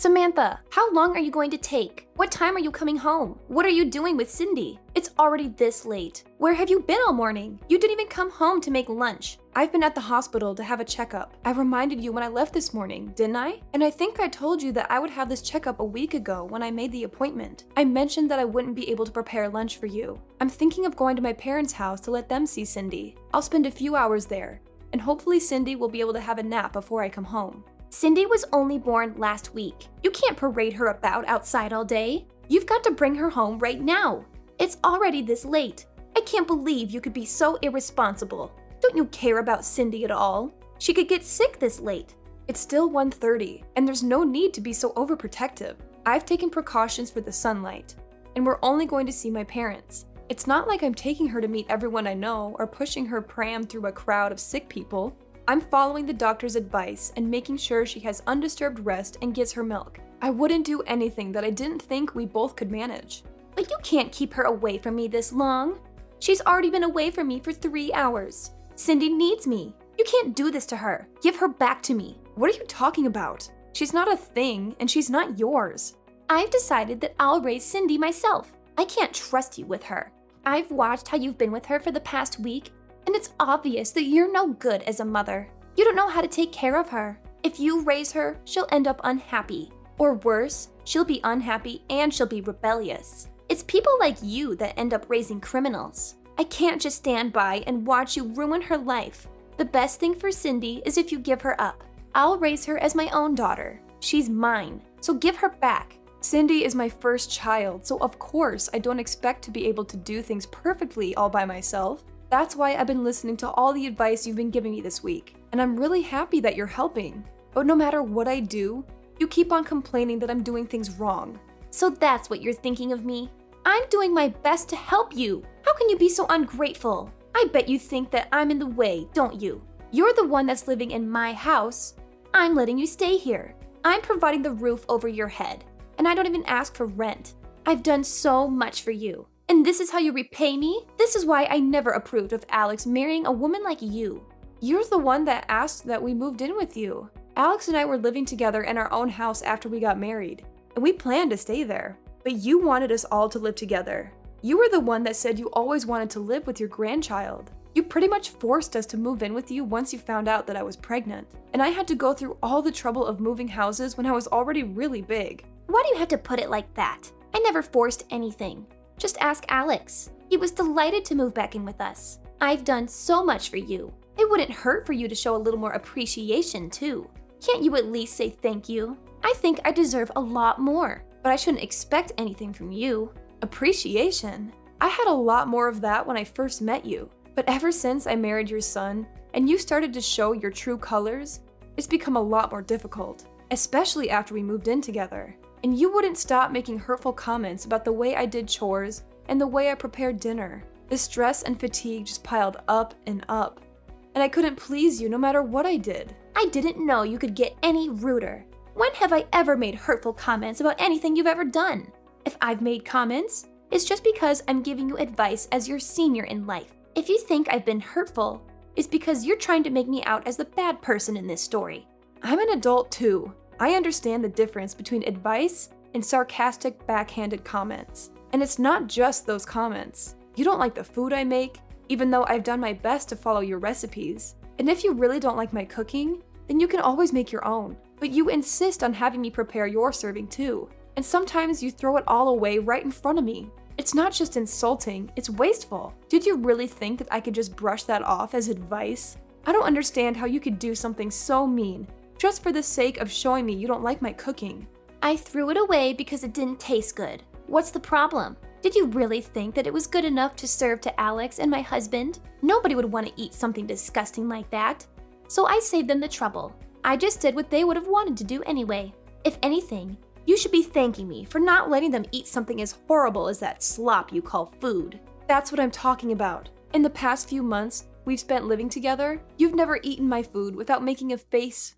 Samantha, how long are you going to take? What time are you coming home? What are you doing with Cindy? It's already this late. Where have you been all morning? You didn't even come home to make lunch. I've been at the hospital to have a checkup. I reminded you when I left this morning, didn't I? And I think I told you that I would have this checkup a week ago when I made the appointment. I mentioned that I wouldn't be able to prepare lunch for you. I'm thinking of going to my parents' house to let them see Cindy. I'll spend a few hours there, and hopefully Cindy will be able to have a nap before I come home. Cindy was only born last week. You can't parade her about outside all day. You've got to bring her home right now. It's already this late. I can't believe you could be so irresponsible. Don't you care about Cindy at all? She could get sick this late. It's still 1:30, and there's no need to be so overprotective. I've taken precautions for the sunlight, and we're only going to see my parents. It's not like I'm taking her to meet everyone I know or pushing her pram through a crowd of sick people. I'm following the doctor's advice and making sure she has undisturbed rest and gets her milk. I wouldn't do anything that I didn't think we both could manage. But you can't keep her away from me this long. She's already been away from me for 3 hours. Cindy needs me. You can't do this to her. Give her back to me. What are you talking about? She's not a thing, and she's not yours. I've decided that I'll raise Cindy myself. I can't trust you with her. I've watched how you've been with her for the past week, and it's obvious that you're no good as a mother. You don't know how to take care of her. If you raise her, she'll end up unhappy. Or worse, she'll be unhappy and she'll be rebellious. It's people like you that end up raising criminals. I can't just stand by and watch you ruin her life. The best thing for Cindy is if you give her up. I'll raise her as my own daughter. She's mine, so give her back. Cindy is my first child, so of course I don't expect to be able to do things perfectly all by myself. That's why I've been listening to all the advice you've been giving me this week, and I'm really happy that you're helping. But no matter what I do, you keep on complaining that I'm doing things wrong. So that's what you're thinking of me? I'm doing my best to help you. How can you be so ungrateful? I bet you think that I'm in the way, don't you? You're the one that's living in my house. I'm letting you stay here. I'm providing the roof over your head, and I don't even ask for rent. I've done so much for you. And this is how you repay me? This is why I never approved of Alex marrying a woman like you. You're the one that asked that we moved in with you. Alex and I were living together in our own house after we got married, and we planned to stay there. But you wanted us all to live together. You were the one that said you always wanted to live with your grandchild. You pretty much forced us to move in with you once you found out that I was pregnant. And I had to go through all the trouble of moving houses when I was already really big. Why do you have to put it like that? I never forced anything. Just ask Alex. He was delighted to move back in with us. I've done so much for you. It wouldn't hurt for you to show a little more appreciation too. Can't you at least say thank you? I think I deserve a lot more, but I shouldn't expect anything from you. Appreciation? I had a lot more of that when I first met you, but ever since I married your son and you started to show your true colors, it's become a lot more difficult, especially after we moved in together. And you wouldn't stop making hurtful comments about the way I did chores and the way I prepared dinner. The stress and fatigue just piled up and up, and I couldn't please you no matter what I did. I didn't know you could get any ruder. When have I ever made hurtful comments about anything you've ever done? If I've made comments, it's just because I'm giving you advice as your senior in life. If you think I've been hurtful, it's because you're trying to make me out as the bad person in this story. I'm an adult too. I understand the difference between advice and sarcastic, backhanded comments. And it's not just those comments. You don't like the food I make, even though I've done my best to follow your recipes. And if you really don't like my cooking, then you can always make your own. But you insist on having me prepare your serving too. And sometimes you throw it all away right in front of me. It's not just insulting, it's wasteful. Did you really think that I could just brush that off as advice? I don't understand how you could do something so mean just for the sake of showing me you don't like my cooking. I threw it away because it didn't taste good. What's the problem? Did you really think that it was good enough to serve to Alex and my husband? Nobody would want to eat something disgusting like that. So I saved them the trouble. I just did what they would have wanted to do anyway. If anything, you should be thanking me for not letting them eat something as horrible as that slop you call food. That's what I'm talking about. In the past few months we've spent living together, you've never eaten my food without making a face,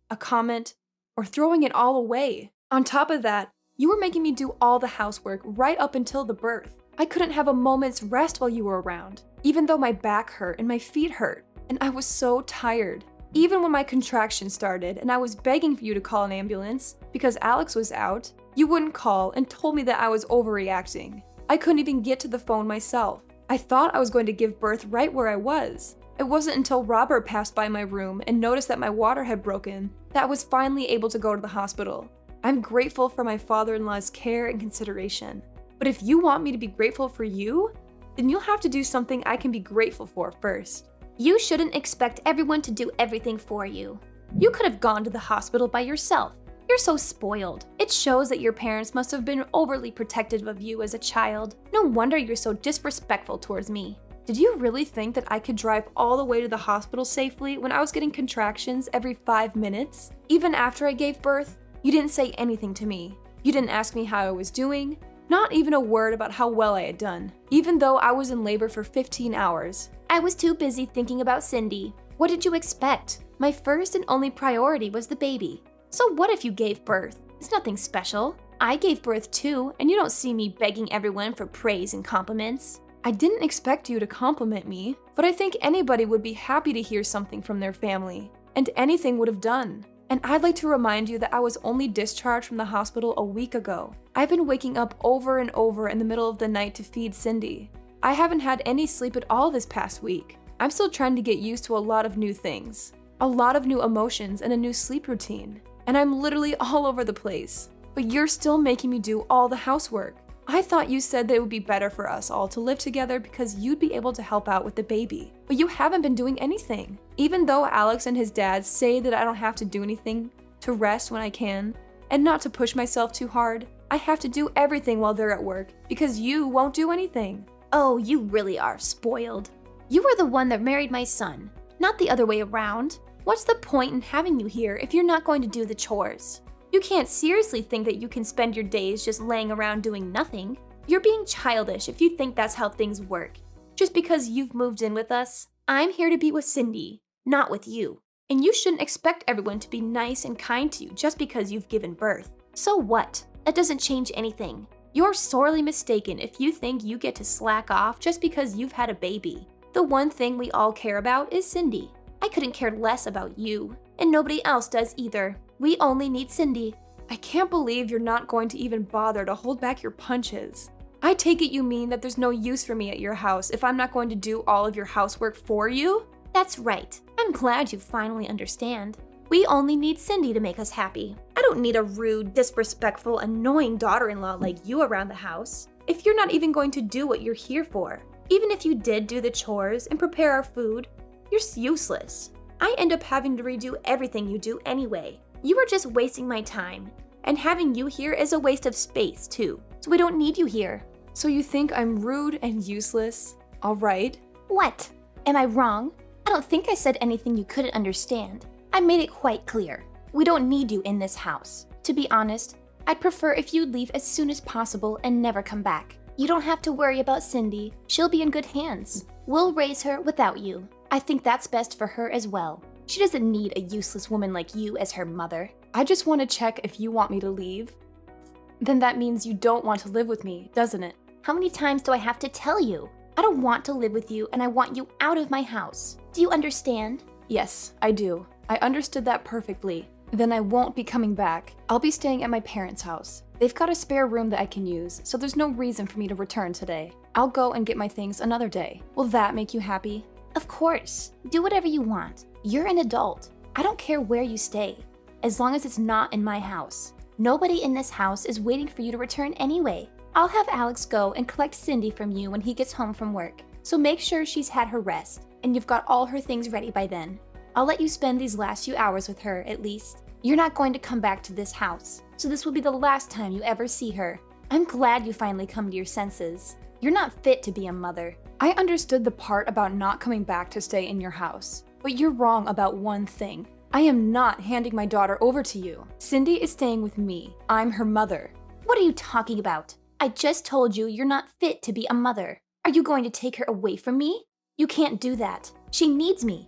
a comment, or throwing it all away. On top of that, you were making me do all the housework right up until the birth. I couldn't have a moment's rest while you were around, even though my back hurt and my feet hurt, and I was so tired. Even when my contractions started and I was begging for you to call an ambulance because Alex was out, you wouldn't call and told me that I was overreacting. I couldn't even get to the phone myself. I thought I was going to give birth right where I was. It wasn't until Robert passed by my room and noticed that my water had broken that I was finally able to go to the hospital. I'm grateful for my father-in-law's care and consideration. But if you want me to be grateful for you, then you'll have to do something I can be grateful for first. You shouldn't expect everyone to do everything for you. You could have gone to the hospital by yourself. You're so spoiled. It shows that your parents must have been overly protective of you as a child. No wonder you're so disrespectful towards me. Did you really think that I could drive all the way to the hospital safely when I was getting contractions every 5 minutes? Even after I gave birth, you didn't say anything to me. You didn't ask me how I was doing, not even a word about how well I had done, even though I was in labor for 15 hours. I was too busy thinking about Cindy. What did you expect? My first and only priority was the baby. So what if you gave birth? It's nothing special. I gave birth too, and you don't see me begging everyone for praise and compliments. I didn't expect you to compliment me, but I think anybody would be happy to hear something from their family, and anything would have done. And I'd like to remind you that I was only discharged from the hospital a week ago. I've been waking up over and over in the middle of the night to feed Cindy. I haven't had any sleep at all this past week. I'm still trying to get used to a lot of new things, a lot of new emotions and a new sleep routine. And I'm literally all over the place. But you're still making me do all the housework. I thought you said that it would be better for us all to live together because you'd be able to help out with the baby. But you haven't been doing anything. Even though Alex and his dad say that I don't have to do anything, to rest when I can, and not to push myself too hard, I have to do everything while they're at work because you won't do anything. Oh, you really are spoiled. You were the one that married my son, not the other way around. What's the point in having you here if you're not going to do the chores? You can't seriously think that you can spend your days just laying around doing nothing. You're being childish if you think that's how things work. Just because you've moved in with us, I'm here to be with Cindy, not with you. And you shouldn't expect everyone to be nice and kind to you just because you've given birth. So what? That doesn't change anything. You're sorely mistaken if you think you get to slack off just because you've had a baby. The one thing we all care about is Cindy. I couldn't care less about you, and nobody else does either. We only need Cindy. I can't believe you're not going to even bother to hold back your punches. I take it you mean that there's no use for me at your house if I'm not going to do all of your housework for you? That's right. I'm glad you finally understand. We only need Cindy to make us happy. I don't need a rude, disrespectful, annoying daughter-in-law like you around the house. If you're not even going to do what you're here for, even if you did do the chores and prepare our food, you're useless. I end up having to redo everything you do anyway. You are just wasting my time. And having you here is a waste of space, too. So we don't need you here. So you think I'm rude and useless? All right. What? Am I wrong? I don't think I said anything you couldn't understand. I made it quite clear. We don't need you in this house. To be honest, I'd prefer if you'd leave as soon as possible and never come back. You don't have to worry about Cindy. She'll be in good hands. We'll raise her without you. I think that's best for her as well. She doesn't need a useless woman like you as her mother. I just want to check if you want me to leave. Then that means you don't want to live with me, doesn't it? How many times do I have to tell you? I don't want to live with you and I want you out of my house. Do you understand? Yes, I do. I understood that perfectly. Then I won't be coming back. I'll be staying at my parents' house. They've got a spare room that I can use, so there's no reason for me to return today. I'll go and get my things another day. Will that make you happy? Of course. Do whatever you want. You're an adult. I don't care where you stay, as long as it's not in my house. Nobody in this house is waiting for you to return anyway. I'll have Alex go and collect Cindy from you when he gets home from work. So make sure she's had her rest, and you've got all her things ready by then. I'll let you spend these last few hours with her, at least. You're not going to come back to this house, so this will be the last time you ever see her. I'm glad you finally come to your senses. You're not fit to be a mother. I understood the part about not coming back to stay in your house, but you're wrong about one thing. I am not handing my daughter over to you. Cindy is staying with me. I'm her mother. What are you talking about? I just told you you're not fit to be a mother. Are you going to take her away from me? You can't do that. She needs me.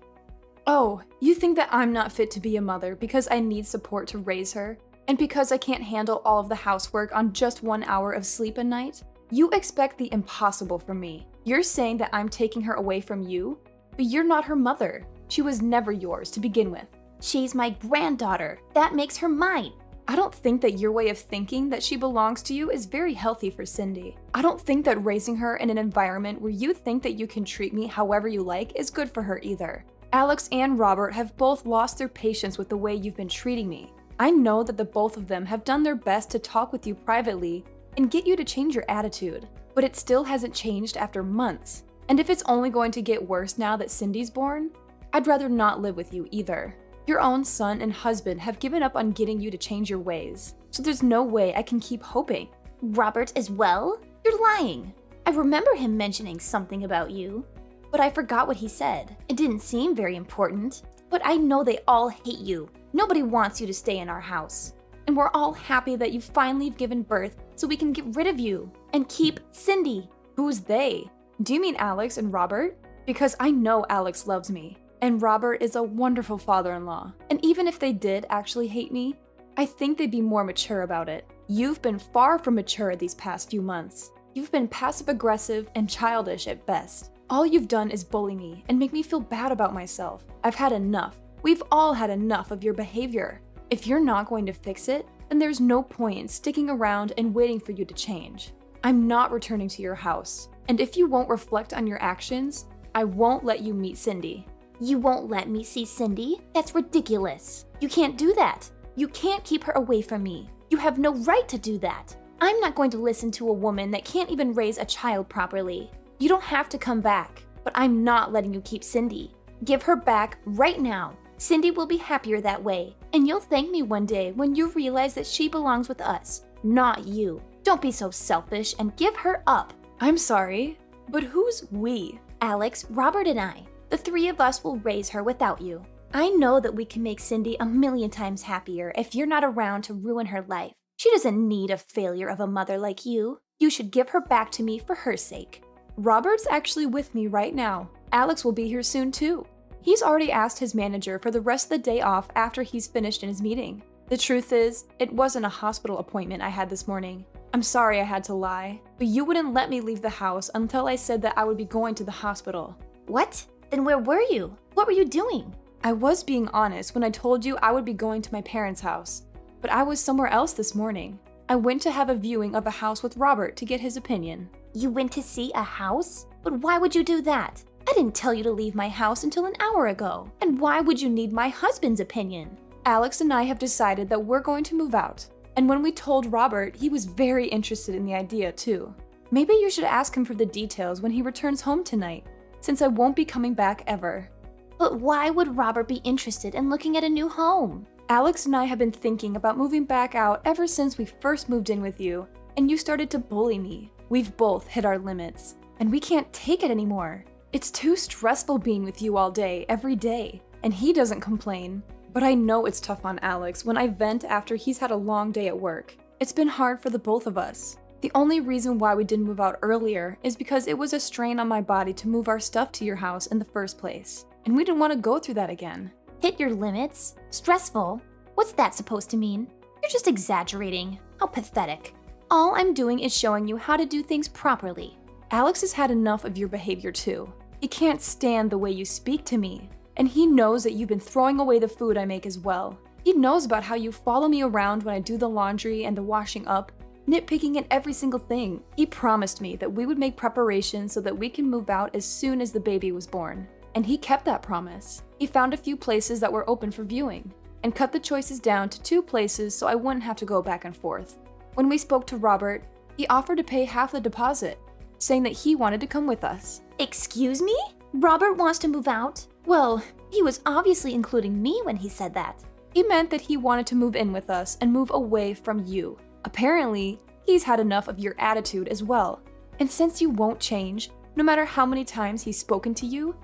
Oh, you think that I'm not fit to be a mother because I need support to raise her? And because I can't handle all of the housework on just 1 hour of sleep a night? You expect the impossible from me. You're saying that I'm taking her away from you, but you're not her mother. She was never yours to begin with. She's my granddaughter. That makes her mine. I don't think that your way of thinking that she belongs to you is very healthy for Cindy. I don't think that raising her in an environment where you think that you can treat me however you like is good for her either. Alex and Robert have both lost their patience with the way you've been treating me. I know that the both of them have done their best to talk with you privately and get you to change your attitude, but it still hasn't changed after months. And if it's only going to get worse now that Cindy's born, I'd rather not live with you either. Your own son and husband have given up on getting you to change your ways, so there's no way I can keep hoping. Robert as well? You're lying. I remember him mentioning something about you, but I forgot what he said. It didn't seem very important, but I know they all hate you. Nobody wants you to stay in our house. And we're all happy that you finally have given birth so we can get rid of you and keep Cindy. Who's they? Do you mean Alex and Robert? Because I know Alex loves me, and Robert is a wonderful father-in-law. And even if they did actually hate me, I think they'd be more mature about it. You've been far from mature these past few months. You've been passive-aggressive and childish at best. All you've done is bully me and make me feel bad about myself. I've had enough. We've all had enough of your behavior. If you're not going to fix it, then there's no point in sticking around and waiting for you to change. I'm not returning to your house. And if you won't reflect on your actions, I won't let you meet Cindy. You won't let me see Cindy? That's ridiculous. You can't do that. You can't keep her away from me. You have no right to do that. I'm not going to listen to a woman that can't even raise a child properly. You don't have to come back, but I'm not letting you keep Cindy. Give her back right now. Cindy will be happier that way, and you'll thank me one day when you realize that she belongs with us, not you. Don't be so selfish and give her up. I'm sorry, but who's we? Alex, Robert, and I. The three of us will raise her without you. I know that we can make Cindy a million times happier if you're not around to ruin her life. She doesn't need a failure of a mother like you. You should give her back to me for her sake. Robert's actually with me right now. Alex will be here soon too. He's already asked his manager for the rest of the day off after he's finished in his meeting. The truth is, it wasn't a hospital appointment I had this morning. I'm sorry I had to lie, but you wouldn't let me leave the house until I said that I would be going to the hospital. What? Then where were you? What were you doing? I was being honest when I told you I would be going to my parents' house, but I was somewhere else this morning. I went to have a viewing of a house with Robert to get his opinion. You went to see a house? But why would you do that? I didn't tell you to leave my house until an hour ago. And why would you need my husband's opinion? Alex and I have decided that we're going to move out. And when we told Robert, he was very interested in the idea too. Maybe you should ask him for the details when he returns home tonight, since I won't be coming back ever. But why would Robert be interested in looking at a new home? Alex and I have been thinking about moving back out ever since we first moved in with you, and you started to bully me. We've both hit our limits, and we can't take it anymore. It's too stressful being with you all day, every day, and he doesn't complain. But I know it's tough on Alex when I vent after he's had a long day at work. It's been hard for the both of us. The only reason why we didn't move out earlier is because it was a strain on my body to move our stuff to your house in the first place, and we didn't want to go through that again. Hit your limits? Stressful? What's that supposed to mean? You're just exaggerating. How pathetic. All I'm doing is showing you how to do things properly. Alex has had enough of your behavior too. He can't stand the way you speak to me, and he knows that you've been throwing away the food I make as well. He knows about how you follow me around when I do the laundry and the washing up, nitpicking at every single thing. He promised me that we would make preparations so that we can move out as soon as the baby was born. And he kept that promise. He found a few places that were open for viewing, and cut the choices down to 2 places so I wouldn't have to go back and forth. When we spoke to Robert, he offered to pay half the deposit, saying that he wanted to come with us. Excuse me? Robert wants to move out? Well, he was obviously including me when he said that. He meant that he wanted to move in with us and move away from you. Apparently, he's had enough of your attitude as well. And since you won't change, no matter how many times he's spoken to you,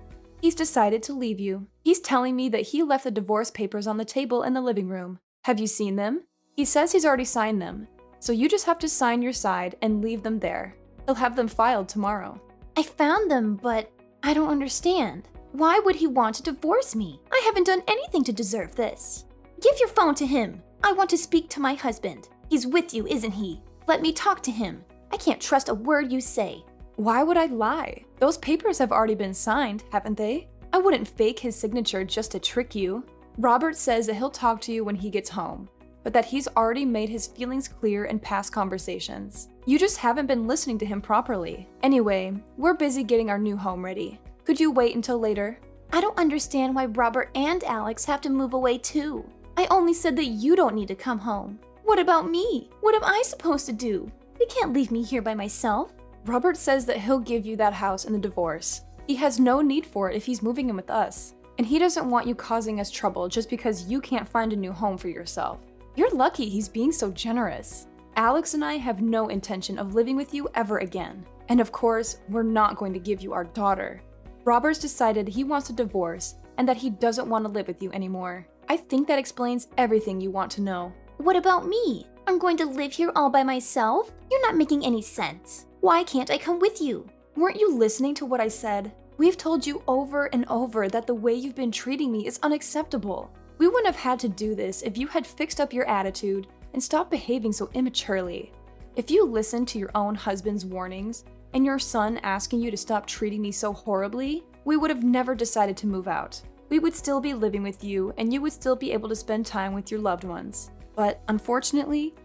he's decided to leave you. He's telling me that he left the divorce papers on the table in the living room. Have you seen them? He says he's already signed them, so you just have to sign your side and leave them there. He'll have them filed tomorrow. I found them, but I don't understand. Why would he want to divorce me? I haven't done anything to deserve this. Give your phone to him. I want to speak to my husband. He's with you, isn't he? Let me talk to him. I can't trust a word you say. Why would I lie? Those papers have already been signed, haven't they? I wouldn't fake his signature just to trick you. Robert says that he'll talk to you when he gets home, but that he's already made his feelings clear in past conversations. You just haven't been listening to him properly. Anyway, we're busy getting our new home ready. Could you wait until later? I don't understand why Robert and Alex have to move away too. I only said that you don't need to come home. What about me? What am I supposed to do? You can't leave me here by myself. Robert says that he'll give you that house in the divorce. He has no need for it if he's moving in with us. And he doesn't want you causing us trouble just because you can't find a new home for yourself. You're lucky he's being so generous. Alex and I have no intention of living with you ever again. And of course, we're not going to give you our daughter. Robert's decided he wants a divorce and that he doesn't want to live with you anymore. I think that explains everything you want to know. What about me? I'm going to live here all by myself? You're not making any sense. Why can't I come with you? Weren't you listening to what I said? We've told you over and over that the way you've been treating me is unacceptable. We wouldn't have had to do this if you had fixed up your attitude and stopped behaving so immaturely. If you listened to your own husband's warnings and your son asking you to stop treating me so horribly, we would have never decided to move out. We would still be living with you and you would still be able to spend time with your loved ones. But unfortunately,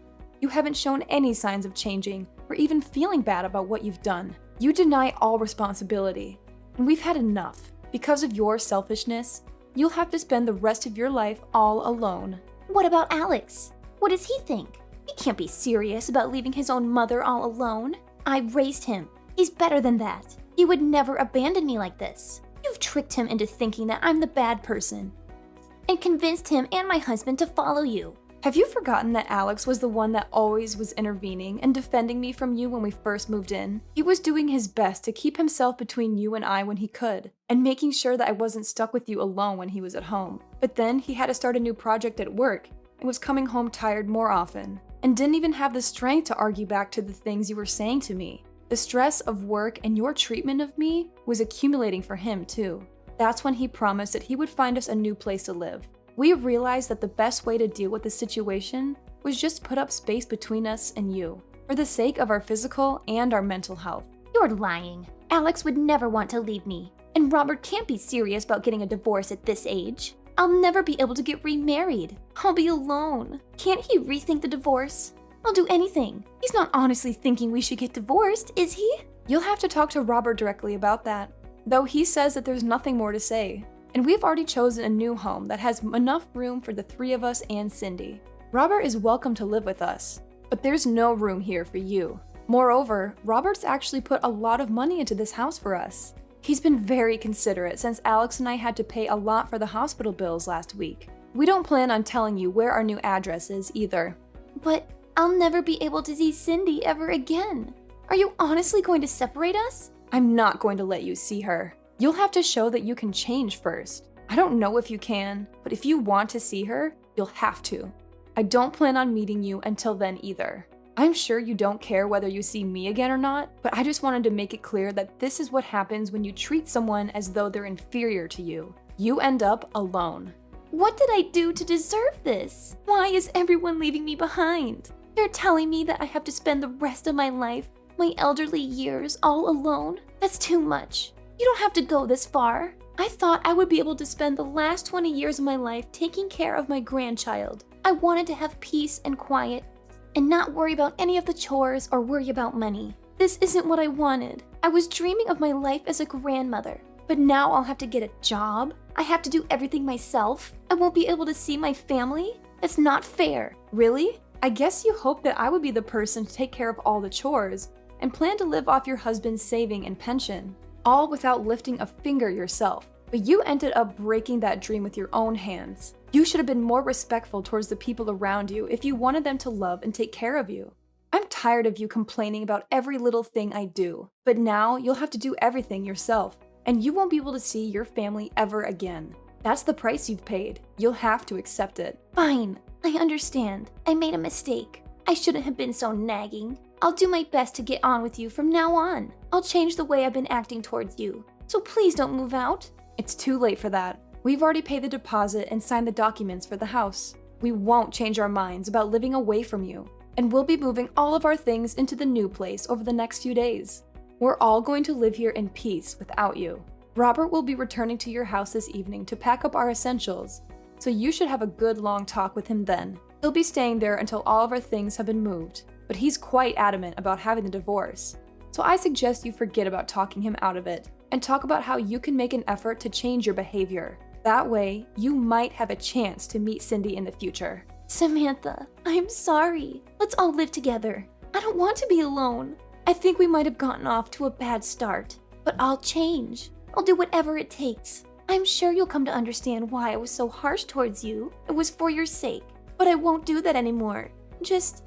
you haven't shown any signs of changing or even feeling bad about what you've done. You deny all responsibility. And we've had enough. Because of your selfishness, you'll have to spend the rest of your life all alone. What about Alex? What does he think? He can't be serious about leaving his own mother all alone. I raised him. He's better than that. He would never abandon me like this. You've tricked him into thinking that I'm the bad person and convinced him and my husband to follow you. Have you forgotten that Alex was the one that always was intervening and defending me from you when we first moved in? He was doing his best to keep himself between you and I when he could, and making sure that I wasn't stuck with you alone when he was at home. But then he had to start a new project at work and was coming home tired more often, and didn't even have the strength to argue back to the things you were saying to me. The stress of work and your treatment of me was accumulating for him too. That's when he promised that he would find us a new place to live. We realized that the best way to deal with the situation was just put up space between us and you, for the sake of our physical and our mental health. You're lying. Alex would never want to leave me, and Robert can't be serious about getting a divorce at this age. I'll never be able to get remarried. I'll be alone. Can't he rethink the divorce? I'll do anything. He's not honestly thinking we should get divorced, is he? You'll have to talk to Robert directly about that, though he says that there's nothing more to say. And we've already chosen a new home that has enough room for the three of us and Cindy. Robert is welcome to live with us, but there's no room here for you. Moreover, Robert's actually put a lot of money into this house for us. He's been very considerate since Alex and I had to pay a lot for the hospital bills last week. We don't plan on telling you where our new address is either. But I'll never be able to see Cindy ever again. Are you honestly going to separate us? I'm not going to let you see her. You'll have to show that you can change first. I don't know if you can, but if you want to see her, you'll have to. I don't plan on meeting you until then either. I'm sure you don't care whether you see me again or not, but I just wanted to make it clear that this is what happens when you treat someone as though they're inferior to you. You end up alone. What did I do to deserve this? Why is everyone leaving me behind? You're telling me that I have to spend the rest of my life, my elderly years, all alone? That's too much. You don't have to go this far. I thought I would be able to spend the last 20 years of my life taking care of my grandchild. I wanted to have peace and quiet and not worry about any of the chores or worry about money. This isn't what I wanted. I was dreaming of my life as a grandmother, but now I'll have to get a job. I have to do everything myself. I won't be able to see my family. That's not fair. Really? I guess you hoped that I would be the person to take care of all the chores and plan to live off your husband's saving and pension, all without lifting a finger yourself. But you ended up breaking that dream with your own hands. You should have been more respectful towards the people around you if you wanted them to love and take care of you. I'm tired of you complaining about every little thing I do, but now you'll have to do everything yourself, and you won't be able to see your family ever again. That's the price you've paid. You'll have to accept it. Fine, I understand. I made a mistake. I shouldn't have been so nagging. I'll do my best to get on with you from now on. I'll change the way I've been acting towards you. So please don't move out. It's too late for that. We've already paid the deposit and signed the documents for the house. We won't change our minds about living away from you, and we'll be moving all of our things into the new place over the next few days. We're all going to live here in peace without you. Robert will be returning to your house this evening to pack up our essentials, so you should have a good long talk with him then. He'll be staying there until all of our things have been moved, but he's quite adamant about having the divorce. So I suggest you forget about talking him out of it, and talk about how you can make an effort to change your behavior. That way, you might have a chance to meet Cindy in the future. Samantha, I'm sorry. Let's all live together. I don't want to be alone. I think we might have gotten off to a bad start, but I'll change. I'll do whatever it takes. I'm sure you'll come to understand why I was so harsh towards you. It was for your sake, but I won't do that anymore. Just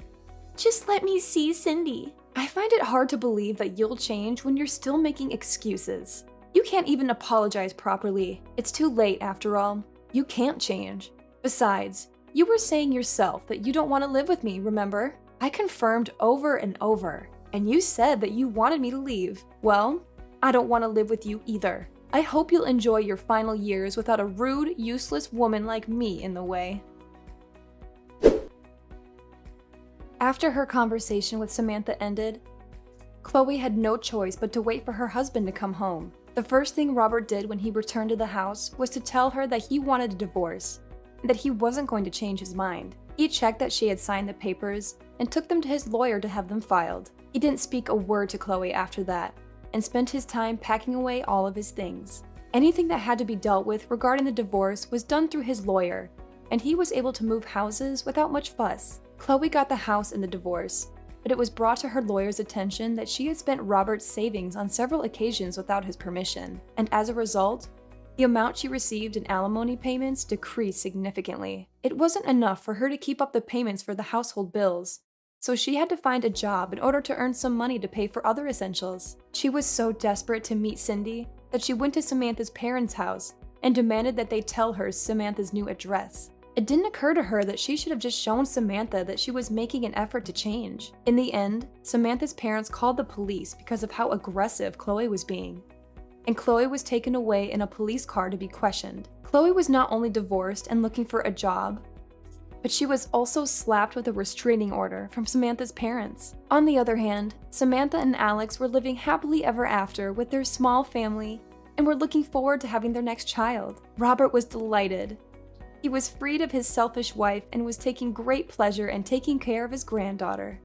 let me see Cindy. I find it hard to believe that you'll change when you're still making excuses. You can't even apologize properly. It's too late after all. You can't change. Besides, you were saying yourself that you don't want to live with me, remember? I confirmed over and over, and you said that you wanted me to leave. Well, I don't want to live with you either. I hope you'll enjoy your final years without a rude, useless woman like me in the way. After her conversation with Samantha ended, Chloe had no choice but to wait for her husband to come home. The first thing Robert did when he returned to the house was to tell her that he wanted a divorce, and that he wasn't going to change his mind. He checked that she had signed the papers and took them to his lawyer to have them filed. He didn't speak a word to Chloe after that, and spent his time packing away all of his things. Anything that had to be dealt with regarding the divorce was done through his lawyer, and he was able to move houses without much fuss. Chloe got the house in the divorce, but it was brought to her lawyer's attention that she had spent Robert's savings on several occasions without his permission, and as a result, the amount she received in alimony payments decreased significantly. It wasn't enough for her to keep up the payments for the household bills, so she had to find a job in order to earn some money to pay for other essentials. She was so desperate to meet Cindy that she went to Samantha's parents' house and demanded that they tell her Samantha's new address. It didn't occur to her that she should have just shown Samantha that she was making an effort to change. In the end, Samantha's parents called the police because of how aggressive Chloe was being, and Chloe was taken away in a police car to be questioned. Chloe was not only divorced and looking for a job, but she was also slapped with a restraining order from Samantha's parents. On the other hand, Samantha and Alex were living happily ever after with their small family and were looking forward to having their next child. Robert was delighted. He was freed of his selfish wife and was taking great pleasure in taking care of his granddaughter.